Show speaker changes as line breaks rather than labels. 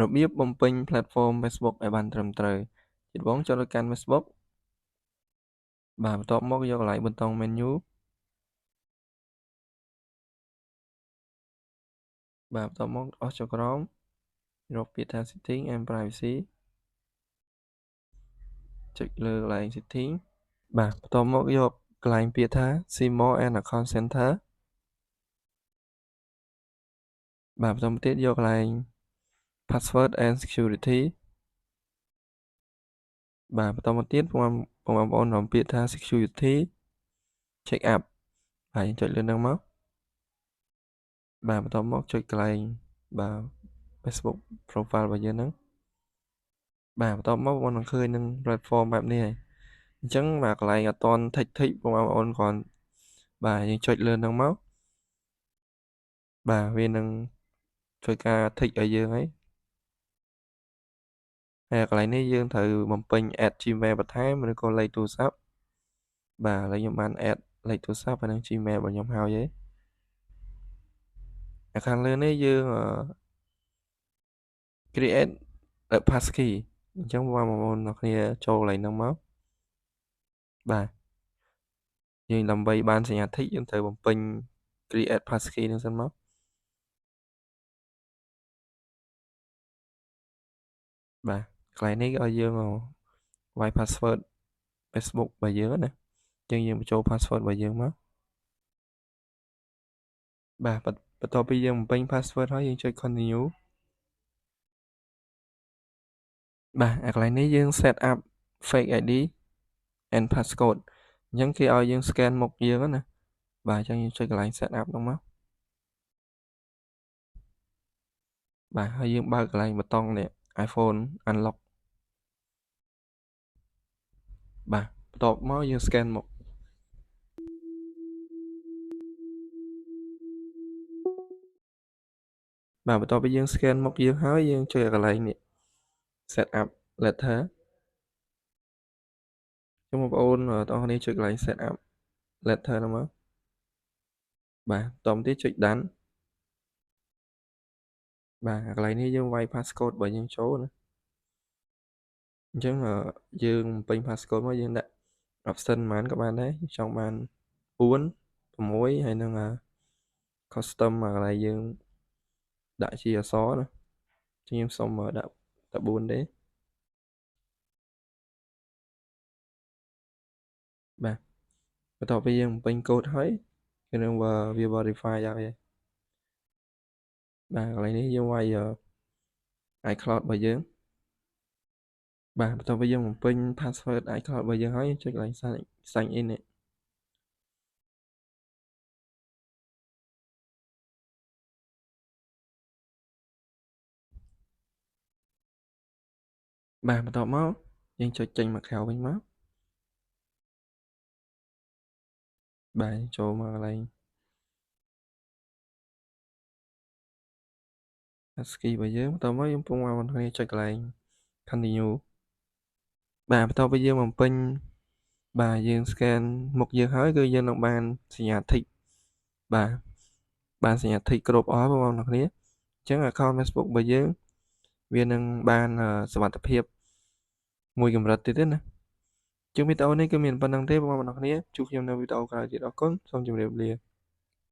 របៀបបំពេញ platform Facebook ឲ្យបានត្រឹមត្រូវជាដំបូងចូលទៅកាន់ Facebook បាទបន្ទាប់មកយកកន្លែងប៊ូតុង menu បាទបន្ទាប់មកអស់ចុះក្រោមរកពាក្យថា setting and privacy ចុចលើកន្លែង setting បាទបន្ទាប់មកយកកន្លែងពាក្យថា see more and account center បាទបន្តមកទៀតយកកន្លែង password and security បាទបន្តមកទៀតបងប្អូនរំពាក្យថា security check up ហើយចុចលើនឹងមកបាទបន្តមកចុចកន្លែងបាទ Facebook profile របស់យើងហ្នឹងបាទបន្តមកបងនឹងឃើញនឹង platform បែបនេះហើយអញ្ចឹងបាទកន្លែងអត់តន់ tick បងប្អូនគ្រាន់បាទយើងចុចលើនឹងមកបាទវានឹងធ្វើការ tick ឲ្យយើងហើយកន្លែងនេះយើងត្រូវបំពេញ add Gmail បន្ថែមឬក៏លេខទូរស័ព្ទបាទឥឡូវខ្ញុំបាន add លេខទូរស័ព្ទហើយនិង Gmail របស់ខ្ញុំហើយឯខាងលើនេះយើង create a passkey អញ្ចឹងបងប្អូនអ្នកគ្នាចូលកន្លែងហ្នឹងមកបាទយើងដើម្បីបានសញ្ញា tick យើងត្រូវបំពេញ create passkey ហ្នឹងសិនមកបាទកន្លែងនេះឲ្យយើងវាយ password Facebook របស់យើងណាអញ្ចឹងយើងបញ្ចូល password របស់យើងមកបាទបន្ទាប់ពីយើងបំពេញ password ហើយយើងចុច continue បាទកន្លែងនេះយើង set up fake ID and passcode អញ្ចឹងគេឲ្យយើង scan មុខយើងណាបាទអញ្ចឹងយើងចុចកន្លែង set up ហ្នឹងមកបាទហើយយើងបើកកន្លែងប៊ូតុងនេះ iPhone unlock បាទបន្ទាប់មកយើង scan មុខបាទបន្ទាប់ពីយើង scan មុខយើងហើយយើងចុចកន្លែងនេះ set up letter ចឹងបងប្អូនទាំងអស់គ្នាចុចកន្លែង set up letter ហ្នឹងមកបាទតមកទៀតចុច done បាទកន្លែងនេះយើងវាយ passcode របស់យើងចូលណាអញ្ចឹងយើងពេញ passcode មកយើងដាក់ option ប៉ុន្មានក៏បានដែរចង់បាន4 6ហើយនឹង custom កន្លែងយើងដាក់ជាអក្សរណាខ្ញុំសុំដាក់តែ4ទេបាទបន្ទាប់ពីយើងបំពេញកូដហើយគឺនឹងវា verify យ៉ាងហើយបាទកន្លែងនេះយើងវាយ iCloud របស់យើងបាទបន្ទាប់ពីយើងបំពេញ password iCloud របស់យើងហើយចុចកន្លែង sign in នេះបាទបន្ទាប់មកយើងចុចចេញមកក្រៅវិញមកបាទចូលមកកន្លែង passkey របស់យើងបន្ទាប់មកយើងពងមកបងប្អូនចុចកន្លែង continue បាទបន្ទាប់ពីយើងបំពេញបាទយើង scan មុខយើងហើយគឺយើងនឹងបានសញ្ញា tick បាទបានសញ្ញា tick គ្រប់អស់បងប្អូនគ្នាអញ្ចឹង account Facebook របស់យើងវានឹងបានសុវត្ថិភាពមួយកម្រិតទៀតទេណាជាងវីដេអូនេះគឺមានប៉ុណ្្នឹងទេបងប្អូនគ្នាជួបខ្ញុំនៅវីដេអូក្រោយទៀតអរគុណសូមជម្រាបលា